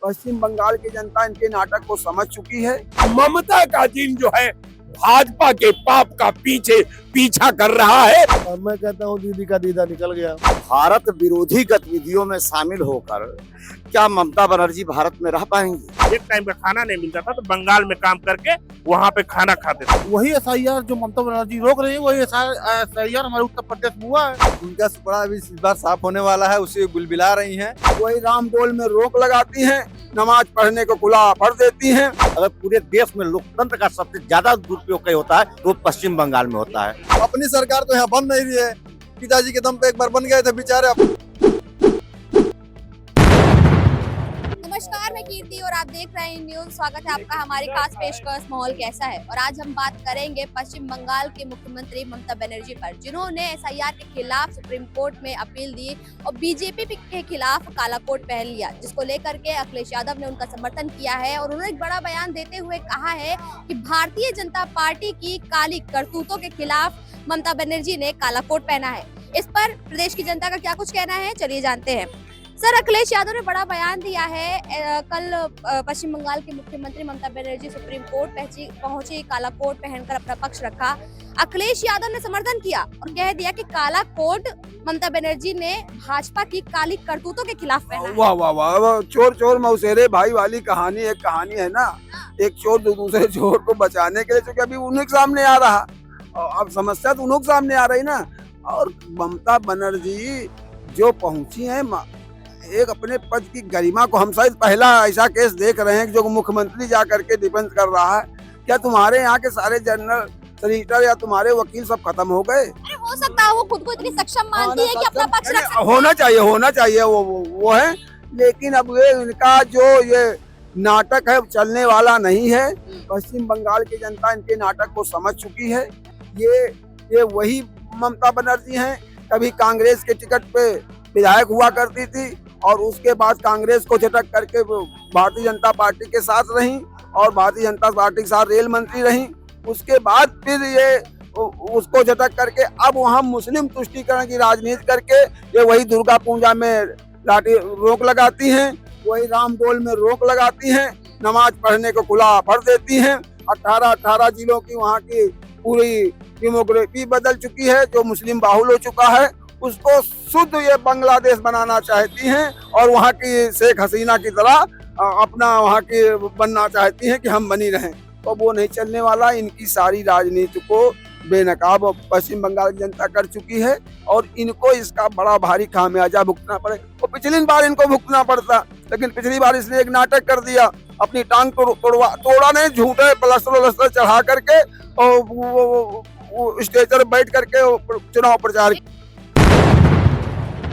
पश्चिम बंगाल की जनता इनके नाटक को समझ चुकी है। ममता का दिन जो है भाजपा के पाप का पीछा कर रहा है। और मैं कहता हूँ दीदी का दीदा निकल गया। भारत विरोधी गतिविधियों में शामिल होकर क्या ममता बनर्जी भारत में रह पाएंगी? एक टाइम का खाना नहीं मिलता था तो बंगाल में काम करके वहाँ पे खाना खाते थे। वही एसआईआर जो ममता बनर्जी रोक रही है, वही एसआईआर हमारे उत्तर प्रदेश में हुआ है। उनका सुपड़ा अभी इस बार साफ होने वाला है, उसे बुलबिला रही हैं। वही रामडोल में रोक लगाती हैं, नमाज पढ़ने को खुला फर देती हैं। अगर पूरे देश में लोकतंत्र का सबसे ज्यादा दुरुपयोग कहीं होता है तो पश्चिम बंगाल में होता है। अपनी सरकार तो यहाँ बन नहीं रही है, पिताजी के दम पे एक बार बन गए थे बेचारे। नमस्कार, मैं कीर्ति और आप देख रहे हैं न्यूज़। स्वागत है आपका हमारी खास पेशकश माहौल कैसा है। और आज हम बात करेंगे पश्चिम बंगाल के मुख्यमंत्री ममता बनर्जी पर, जिन्होंने एसआईआर के खिलाफ सुप्रीम कोर्ट में अपील दी और बीजेपी के खिलाफ काला कोट पहन लिया, जिसको लेकर के अखिलेश यादव ने उनका समर्थन किया है। और उन्होंने एक बड़ा बयान देते हुए कहा है कि भारतीय जनता पार्टी की काली करतूतों के खिलाफ ममता बनर्जी ने काला कोट पहना है। इस पर प्रदेश की जनता का क्या कुछ कहना है, चलिए जानते हैं। सर, अखिलेश यादव ने बड़ा बयान दिया है। कल पश्चिम बंगाल के मुख्यमंत्री ममता बनर्जी सुप्रीम कोर्ट पहुंची, काला कोट पहनकर अपना पक्ष रखा। अखिलेश यादव ने समर्थन किया और कह दिया कि काला कोट ममता बनर्जी ने भाजपा की काली करतूतों के खिलाफ पहना है। वाह वाह वाह वाह, चोर चोर मौसेरे भाई वाली कहानी एक कहानी है ना। एक चोर दूसरे चोर को बचाने के लिए, क्योंकि अभी उन्हीं के सामने आ रहा, अब समस्या तो उन्हीं के सामने आ रही ना। और ममता बनर्जी जो पहुंची है, एक अपने पद की गरिमा को, हम शायद पहला ऐसा केस देख रहे हैं कि जो मुख्यमंत्री जा करके डिफेंस कर रहा है। क्या तुम्हारे यहाँ के सारे जनरल सॉलिसिटर या तुम्हारे वकील सब खत्म हो गए? अरे हो सकता है वो खुद को इतनी सक्षम मानती है कि अपना पक्ष रख सकती है। होना चाहिए वो है। लेकिन अब ये इनका जो ये नाटक है चलने वाला नहीं है। पश्चिम बंगाल की जनता इनके नाटक को समझ चुकी है। ये वही ममता बनर्जी हैं, कभी कांग्रेस के टिकट पे विधायक हुआ करती थी और उसके बाद कांग्रेस को झटक करके भारतीय जनता पार्टी के साथ रही और भारतीय जनता पार्टी के साथ रेल मंत्री रही। उसके बाद फिर ये उसको झटक करके अब वहाँ मुस्लिम तुष्टीकरण की राजनीति करके ये वही दुर्गा पूजा में लाठी रोक लगाती हैं, वही रामडोल में रोक लगाती हैं, नमाज पढ़ने को खुला फर देती हैं। 18 जिलों की वहाँ की पूरी डेमोग्राफी बदल चुकी है, जो मुस्लिम बाहुल हो चुका है उसको शुद्ध ये बांग्लादेश बनाना चाहती हैं और वहाँ की शेख हसीना की तरह अपना वहाँ की बनना चाहती हैं कि हम बनी रहें। तो वो नहीं चलने वाला। इनकी सारी राजनीति को बेनकाब पश्चिम बंगाल की जनता कर चुकी है और इनको इसका बड़ा भारी खामियाजा भुगतना पड़े। वो पिछली बार इनको भुगतना पड़ता, लेकिन पिछली बार इसने एक नाटक कर दिया, अपनी टांग तोड़ा नहीं, झूठे प्लास्टर चढ़ा करके और वो स्टेज पर बैठ करके चुनाव प्रचार।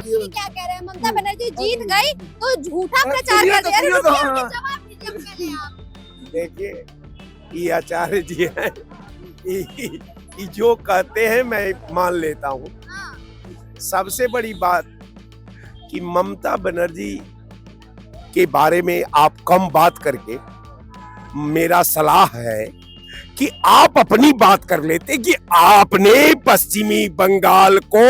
क्या कह रहे हैं, ममता बनर्जी जीत गई तो झूठा प्रचार कर दिया। जवाब दीजिए पहले आप। देखिए, ये आचार्य जी हैं, ये जो कहते हैं मैं मान लेता हूँ। सबसे बड़ी बात कि ममता बनर्जी के बारे में आप कम बात करके, मेरा सलाह है कि आप अपनी बात कर लेते कि आपने पश्चिमी बंगाल को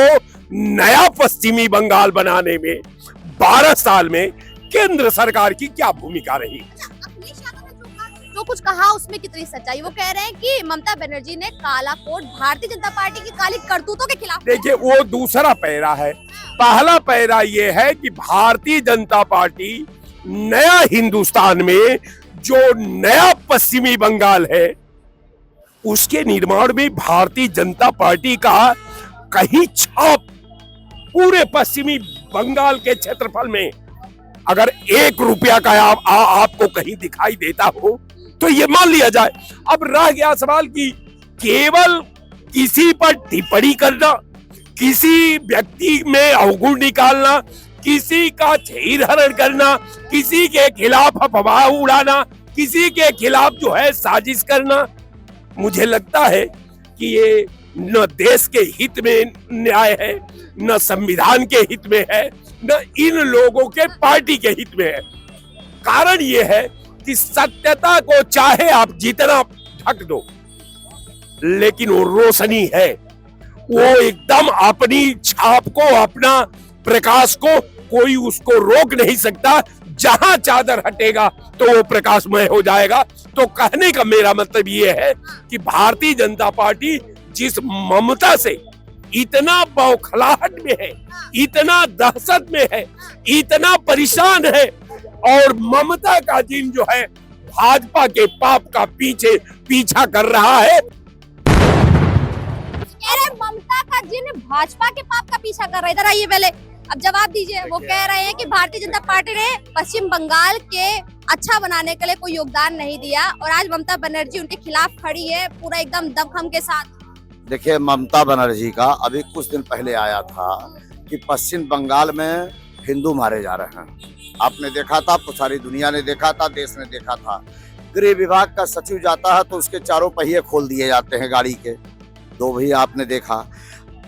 नया पश्चिमी बंगाल बनाने में 12 साल में केंद्र सरकार की क्या भूमिका रही। अखिलेश यादव ने जो कुछ कहा उसमें कितनी सच्चाई? वो कह रहे हैं कि ममता बनर्जी ने काला कोट भारतीय जनता पार्टी की काली करतूतों के खिलाफ। देखिए, वो दूसरा पैरा है। पहला पैरा ये है कि भारतीय जनता पार्टी नया हिंदुस्तान में जो नया पश्चिमी बंगाल है उसके निर्माण में भारतीय जनता पार्टी का कहीं छाप पूरे पश्चिमी बंगाल के क्षेत्रफल में अगर 1 रुपया का आपको कहीं दिखाई देता हो तो ये मान लिया जाए। अब रह गया सवाल कि केवल किसी पर टिप्पणी करना, किसी व्यक्ति में अवगुण निकालना, किसी का छीरहरण करना, किसी के खिलाफ अफवाह उड़ाना, किसी के खिलाफ जो है साजिश करना, मुझे लगता है कि ये न देश के हित में न्याय है, न संविधान के हित में है, न इन लोगों के पार्टी के हित में है। कारण ये है कि सत्यता को चाहे आप जितना ढक दो, लेकिन वो रोशनी है, वो एकदम अपनी छाप को, अपना प्रकाश को कोई उसको रोक नहीं सकता जहां चादर हटेगा तो वो प्रकाशमय हो जाएगा। तो कहने का मेरा मतलब ये है कि भारतीय जनता पार्टी जिस ममता से इतना बौखलाहट में है, इतना दहशत में है, इतना परेशान है, और ममता का जिन जो है भाजपा के पाप का पीछा कर रहा है। कह रहे ममता का जिन भाजपा के पाप का पीछा कर रहा है। इधर आइए पहले, अब जवाब दीजिए। वो कह रहे हैं कि भारतीय जनता पार्टी ने पश्चिम बंगाल के अच्छा बनाने के लिए कोई योगदान नहीं दिया, और आज ममता बनर्जी उनके खिलाफ खड़ी है पूरा एकदम दमखम के साथ। देखिए, ममता बनर्जी का अभी कुछ दिन पहले आया था कि पश्चिम बंगाल में हिंदू मारे जा रहे हैं। आपने देखा था, सारी दुनिया ने देखा था, देश ने देखा था। गृह विभाग का सचिव जाता है तो उसके चारों पहिए खोल दिए जाते हैं गाड़ी के, दो भी आपने देखा।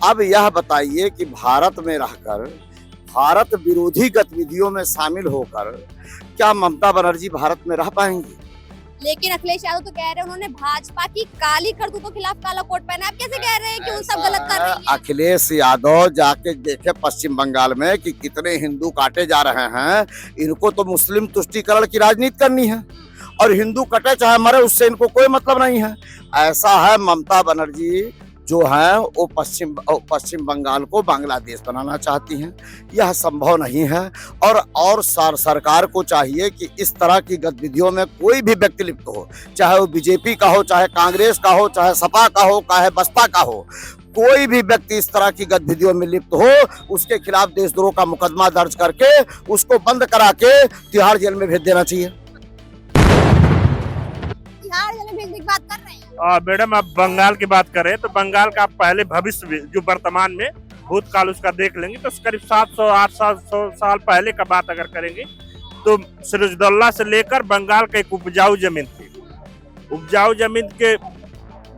अब यह बताइए कि भारत में रहकर, भारत विरोधी गतिविधियों में शामिल होकर क्या ममता बनर्जी भारत में रह पाएंगी? लेकिन अखिलेश यादव तो कह रहे हैं उन्होंने भाजपा की काली करतूतों के खिलाफ काला कोट पहना। आप कैसे कह रहे हैं कि उन सब गलत कर रही है? अखिलेश यादव जाके देखे पश्चिम बंगाल में कि कितने हिंदू काटे जा रहे हैं। इनको तो मुस्लिम तुष्टीकरण की राजनीति करनी है, और हिंदू कटे चाहे मरे उससे इनको कोई मतलब नहीं है। ऐसा है, ममता बनर्जी जो है वो पश्चिम बंगाल को बांग्लादेश बनाना चाहती हैं। यह संभव नहीं है, और सरकार को चाहिए कि इस तरह की गतिविधियों में कोई भी व्यक्ति लिप्त हो, चाहे वो बीजेपी का हो, चाहे कांग्रेस का हो, चाहे सपा का हो, चाहे बसपा का हो, कोई भी व्यक्ति इस तरह की गतिविधियों में लिप्त हो, उसके खिलाफ देशद्रोह का मुकदमा दर्ज करके उसको बंद करा के तिहाड़ जेल में भेज देना चाहिए। तिहाड़ जेल में भेजने की बात कर रहे हैं मैडम, आप बंगाल की बात करें तो बंगाल का पहले भविष्य जो वर्तमान में भूतकाल उसका देख लेंगे तो करीब 700-800 साल पहले का बात अगर करेंगे तो सिराजुद्दौला से लेकर बंगाल का एक उपजाऊ जमीन थी। उपजाऊ जमीन के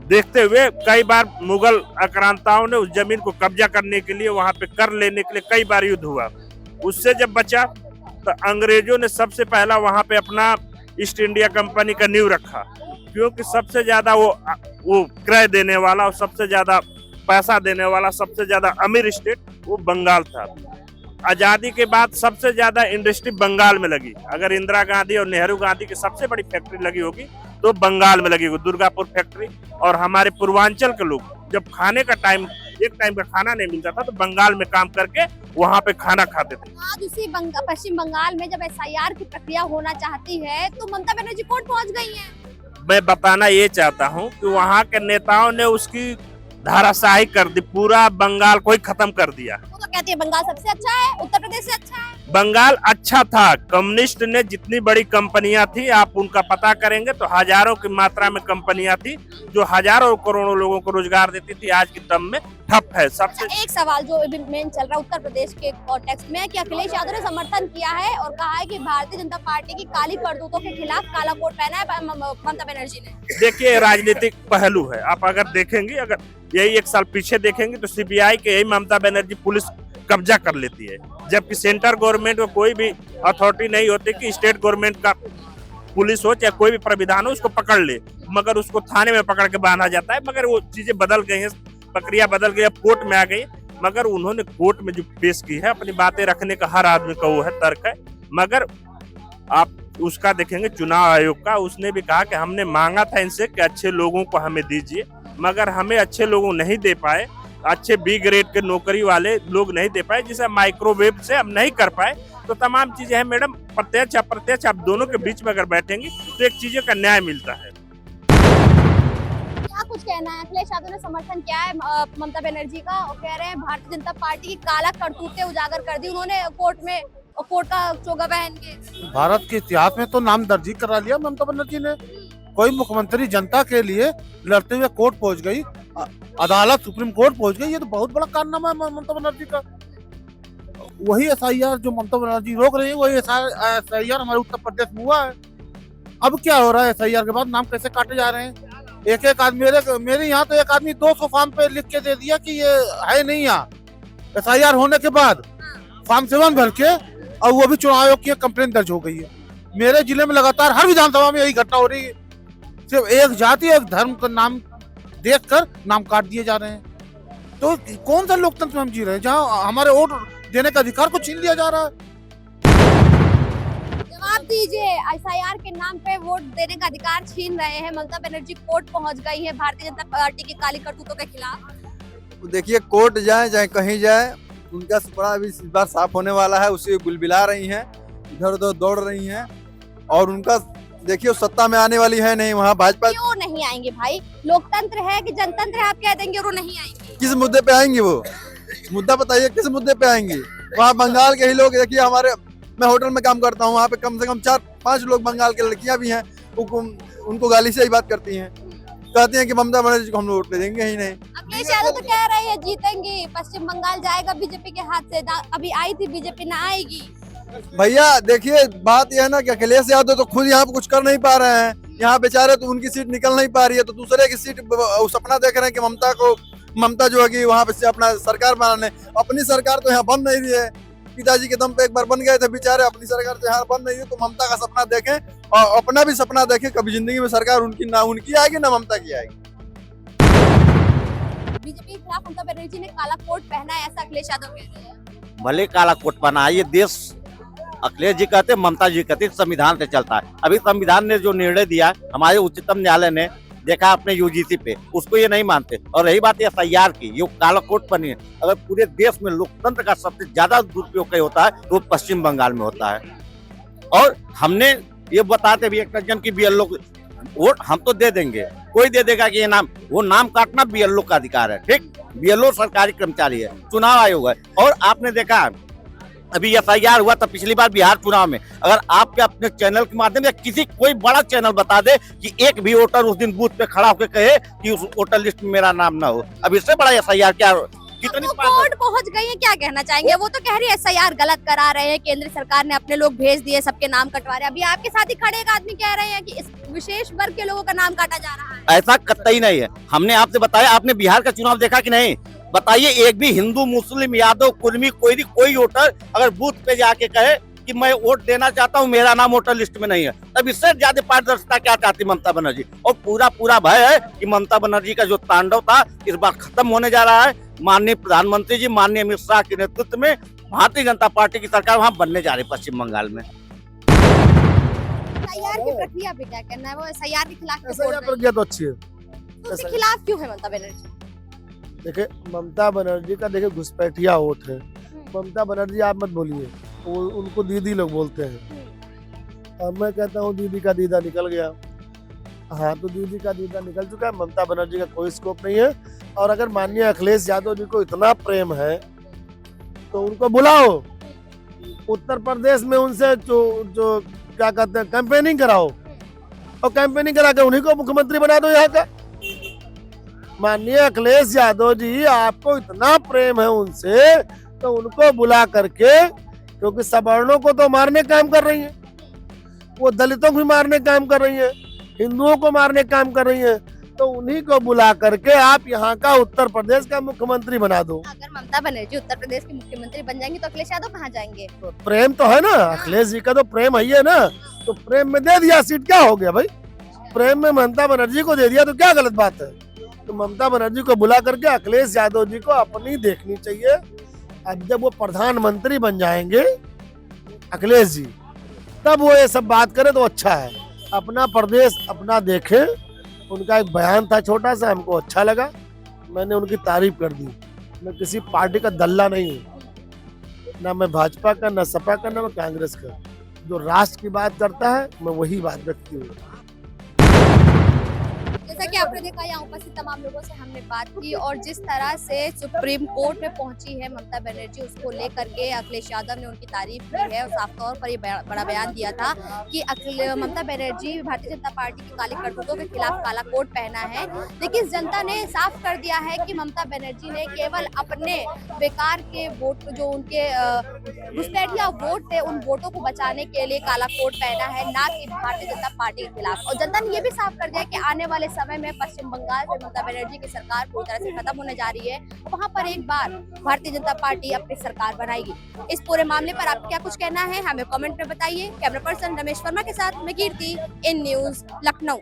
देखते हुए कई बार मुगल आक्रांताओं ने उस जमीन को कब्जा करने के लिए, वहां पे कर लेने के लिए कई बार युद्ध हुआ। उससे जब बचा तो अंग्रेजों ने सबसे पहला वहां पे अपना ईस्ट इंडिया कंपनी का नींव रखा, क्योंकि सबसे ज्यादा वो क्रय देने वाला और सबसे ज्यादा पैसा देने वाला, सबसे ज्यादा अमीर स्टेट वो बंगाल था। आजादी के बाद सबसे ज्यादा इंडस्ट्री बंगाल में लगी। अगर इंदिरा गांधी और नेहरू गांधी की सबसे बड़ी फैक्ट्री लगी होगी तो बंगाल में लगी होगी, दुर्गापुर फैक्ट्री। और हमारे पूर्वांचल के लोग जब खाने का टाइम, एक टाइम का खाना नहीं मिलता था तो बंगाल में काम करके वहाँ पे खाना खाते थे। आज उसी पश्चिम बंगाल में जब एसआईआर की प्रक्रिया होना चाहती है तो ममता बनर्जी कोर्ट पहुंच गई हैं। मैं बताना ये चाहता हूँ कि वहाँ के नेताओं ने उसकी धाराशाही कर दी, पूरा बंगाल को ही खत्म कर दिया। वो तो कहती है बंगाल सबसे अच्छा है, उत्तर प्रदेश से अच्छा है। बंगाल अच्छा था। कम्युनिस्ट ने जितनी बड़ी कंपनियां थी, आप उनका पता करेंगे तो हजारों की मात्रा में कंपनियां थी जो हजारों करोड़ों लोगों को रोजगार देती थी, आज के दम में ठप है। सबसे एक सवाल जो मेन चल रहा है उत्तर प्रदेश के कॉन्टेक्स्ट में कि अखिलेश यादव ने समर्थन किया है और कहा है कि भारतीय जनता पार्टी की काली करतूतों के खिलाफ काला कोट पहना है ममता बनर्जी ने। देखिए, राजनीतिक पहलू है। आप अगर देखेंगे, अगर यही एक साल पीछे देखेंगे तो सीबीआई के यही ममता बनर्जी पुलिस कब्जा कर लेती है, जबकि सेंट्रल गवर्नमेंट को कोई भी अथॉरिटी नहीं होती कि स्टेट गवर्नमेंट का पुलिस हो चाहे कोई भी प्रविधान हो उसको पकड़ ले, मगर उसको थाने में पकड़ के बांधा जाता है। मगर वो चीजें बदल गई हैं, प्रक्रिया बदल गई, अब कोर्ट में आ गई। मगर उन्होंने कोर्ट में जो पेश की है, अपनी बातें रखने का हर आदमी का वो है, तर्क है। मगर आप उसका देखेंगे चुनाव आयोग का, उसने भी कहा कि हमने मांगा था इनसे कि अच्छे लोगों को हमें दीजिए, मगर हमें अच्छे लोगों नहीं दे पाए, अच्छे बी ग्रेड के नौकरी वाले लोग नहीं दे पाए, जिसे माइक्रोवेव से हम नहीं कर पाए। तो तमाम चीजें हैं मैडम, प्रत्यक्ष अप्रत्यक्ष आप दोनों के बीच में अगर बैठेंगी तो एक चीजों का न्याय मिलता है। क्या कुछ कहना है? अखिलेश यादव ने समर्थन किया है ममता बनर्जी का और कह रहे हैं भारतीय जनता पार्टी की काला करतूतें उजागर कर दी उन्होंने कोर्ट का चोगा पहन के। भारत के इतिहास में तो नाम दर्ज करा लिया ममता बनर्जी ने। कोई मुख्यमंत्री जनता के लिए लड़ते हुए कोर्ट पहुंच गई, अदालत सुप्रीम कोर्ट पहुंच गई, ये तो बहुत बड़ा कारनामा है ममता बनर्जी का। वही एसआईआर जो ममता बनर्जी रोक रही है, वही एसआईआर हमारे उत्तर प्रदेश में हुआ है। अब क्या हो रहा है? एसआईआर के बाद नाम कैसे काटे जा रहे हैं? एक आदमी, मेरे यहाँ तो एक आदमी 200 फॉर्म पे लिख के दे दिया कि ये है नहीं यहाँ। एसआईआर होने के बाद फॉर्म 7 भर के, और वो भी चुनाव आयोग की कंप्लेन दर्ज हो गई है। मेरे जिले में लगातार हर विधानसभा में यही घटना हो रही है। सिर्फ एक जाति एक धर्म का नाम देखकर नाम काट दिए जा रहे हैं। तो कौन सा लोकतंत्र में हम जी रहे हैं जहां हमारे वोट देने का अधिकार को छीन लिया जा रहा है? जवाब दीजिए, एसआईआर के नाम पे वोट देने का अधिकार छीन रहे हैं। ममता बनर्जी कोर्ट पहुंच गई है भारतीय जनता पार्टी की काली करतूतों के खिलाफ। तो देखिए कोर्ट जाए चाहे कहीं जाए, उनका सुपड़ा अभी इस बार साफ होने वाला है। उसे बुलबिला रही हैं, इधर उधर दौड़ रही हैं, और उनका देखिए सत्ता में आने वाली है नहीं। वहाँ भाजपा क्यों नहीं आएंगे भाई? लोकतंत्र है कि जनतंत्र है? आप कह देंगे और वो नहीं आएंगे। किस मुद्दे पे आएंगे? वो मुद्दा बताइए, किस मुद्दे पे आएंगे? वहाँ बंगाल के ही लोग, देखिए हमारे, मैं होटल में काम करता हूँ, वहाँ पे कम से कम 4-5 लोग बंगाल के लड़कियां भी हैं, उनको गाली से ही बात करती हैं, कहती हैं कि ममता बनर्जी को हम लोग वोट देंगे ही नहीं। अखिलेश यादव तो कह रहे हैं जीतेंगे, पश्चिम बंगाल जाएगा बीजेपी के हाथ से। अभी आई थी बीजेपी, ना आएगी। भैया देखिए बात यह है ना कि अखिलेश यादव तो खुद यहाँ पे कुछ कर नहीं पा रहे हैं, यहाँ बेचारे तो उनकी सीट निकल नहीं पा रही है, तो दूसरे की सीट सपना देख रहे हैं कि ममता जो है कि वहाँ पे अपना सरकार बनाने। अपनी सरकार तो यहाँ बन नहीं रही है, पिताजी के दम पे एक बार बन गए थे बेचारे, अपनी सरकार तो यहाँ बन नहीं है। तो ममता का सपना देखें और अपना भी सपना देखें, कभी जिंदगी में सरकार उनकी ना उनकी आएगी ना ममता की आएगी। बीजेपी के खिलाफ ममता बनर्जी ने काला कोट पहना है, ऐसा अखिलेश यादव कह रहे हैं। भले काला कोट पहना, ये देश अखिलेश जी कहते, ममता जी कहते, संविधान से चलता है। अभी संविधान ने जो निर्णय दिया, हमारे उच्चतम न्यायालय ने देखा अपने यूजीसी पे, उसको ये नहीं मानते। और रही बात एसआईआर की, ये काला कोट बनी है। अगर पूरे देश में लोकतंत्र का सबसे ज्यादा दुरुपयोग कहीं होता है तो पश्चिम बंगाल में होता है। और हमने ये बताते भी एक दर्जन की बीएलओ वोट हम तो दे देंगे, कोई दे देगा कि ये नाम, वो नाम काटना बीएलओ का अधिकार है, ठीक। बीएलओ सरकारी कर्मचारी है, चुनाव आयोग है। और आपने देखा अभी एफआईआर हुआ था पिछली बार बिहार चुनाव में, अगर आपके अपने चैनल के माध्यम से किसी कोई बड़ा चैनल बता दे कि एक भी वोटर उस दिन बूथ पे खड़ा होकर कहे कि उस वोटर लिस्ट में मेरा नाम ना हो, अब इससे बड़ा एफआईआर क्या? कितनी कोर्ट पहुंच गई है, क्या कहना चाहेंगे? वो तो कह रही है एसआईआर गलत करा रहे हैं, केंद्र सरकार ने अपने लोग भेज दिए, सबके नाम कटवा रहे हैं। अभी आपके साथ ही खड़े एक आदमी कह रहे हैं कि इस विशेष वर्ग के लोगों का नाम काटा जा रहा है। ऐसा कतई नहीं है। हमने आपसे बताया, आपने बिहार का चुनाव देखा कि नहीं? बताइए, एक भी हिंदू, मुस्लिम, यादव, कुर्मी, कोई वोटर अगर बूथ पे जाके कहे कि मैं वोट देना चाहता हूं, मेरा नाम वोटर लिस्ट में नहीं है, तब इससे ज्यादा पारदर्शिता क्या चाहती ममता बनर्जी? और पूरा भय है कि ममता बनर्जी का जो तांडव था इस बार खत्म होने जा रहा है। माननीय प्रधानमंत्री जी, माननीय अमित शाह के नेतृत्व में भारतीय जनता पार्टी की सरकार वहाँ बनने जा रही है पश्चिम बंगाल में। एसआईआर की प्रक्रिया पे क्या कहना है? वो एसआईआर के खिलाफ प्रक्रिया तो अच्छी है। तो उसके खिलाफ क्यों है ममता बनर्जी? देखिए ममता बनर्जी का देखिए घुसपैठिया वोट है। ममता बनर्जी आप मत बोलिए, उनको दीदी लोग बोलते हैं, और मैं कहता हूँ दीदी का दीदा निकल गया। हाँ, तो दीदी का दीदा निकल चुका है, ममता बनर्जी का कोई स्कोप नहीं है। और अगर माननीय अखिलेश यादव जी को इतना प्रेम है तो उनको बुलाओ, उत्तर प्रदेश में उनसे जो क्या कहते हैं कैंपेनिंग कराओ, और कैंपेनिंग करा के उन्हीं को मुख्यमंत्री बना दो यहाँ का। माननीय अखिलेश यादव जी, आपको इतना प्रेम है उनसे तो उनको बुला करके, क्योंकि सवर्णों को तो मारने काम कर रही है, वो दलितों को भी मारने काम कर रही है, हिंदुओं को मारने काम कर रही है, तो उन्हीं को बुला करके आप यहाँ का उत्तर प्रदेश का मुख्यमंत्री बना दो। अगर ममता बनर्जी उत्तर प्रदेश की मुख्यमंत्री बन जाएंगी तो अखिलेश यादव कहाँ जाएंगे? तो प्रेम तो है ना, अखिलेश जी का तो प्रेम है ना, तो प्रेम में दे दिया सीट, क्या हो गया भाई? प्रेम में ममता बनर्जी को दे दिया तो क्या गलत बात है? तो ममता बनर्जी को बुला करके अखिलेश यादव जी को अपनी देखनी चाहिए। अब जब वो प्रधानमंत्री बन जाएंगे अखिलेश जी, तब वो ये सब बात करे तो अच्छा है। अपना प्रदेश अपना देखें। उनका एक बयान था छोटा सा, हमको अच्छा लगा, मैंने उनकी तारीफ कर दी। मैं किसी पार्टी का दल्ला नहीं हूँ, ना मैं भाजपा का, ना सपा का, ना मैं कांग्रेस का। जो राष्ट्र की बात करता है मैं वही बात रखती हूँ। जैसा कि आपने देखा, यहाँ उपस्थित तमाम लोगों से हमने बात की, और जिस तरह से सुप्रीम कोर्ट में पहुंची है ममता बनर्जी, उसको लेकर के अखिलेश यादव ने उनकी तारीफ की है और साफ तौर पर ये बड़ा बयान दिया था कि ममता बनर्जी भारतीय जनता पार्टी की काली करतूतों के खिलाफ काला कोट पहना है। लेकिन जनता ने साफ कर दिया है कि ममता बनर्जी ने केवल अपने बेकार के वोट, जो उनके घुसपैठिया वोट थे, उन वोटों को बचाने के लिए काला कोट पहना है, ना कि भारतीय जनता पार्टी के खिलाफ। और जनता ने ये भी साफ कर दिया कि आने वाले समय में पश्चिम बंगाल में ममता बनर्जी की सरकार पूरी तरह से खत्म होने जा रही है, वहां पर एक बार भारतीय जनता पार्टी अपनी सरकार बनाएगी। इस पूरे मामले पर आपको क्या कुछ कहना है, हमें कमेंट में बताइए। कैमरा पर्सन रमेश वर्मा के साथ मैं कीर्ति, इन न्यूज़ लखनऊ।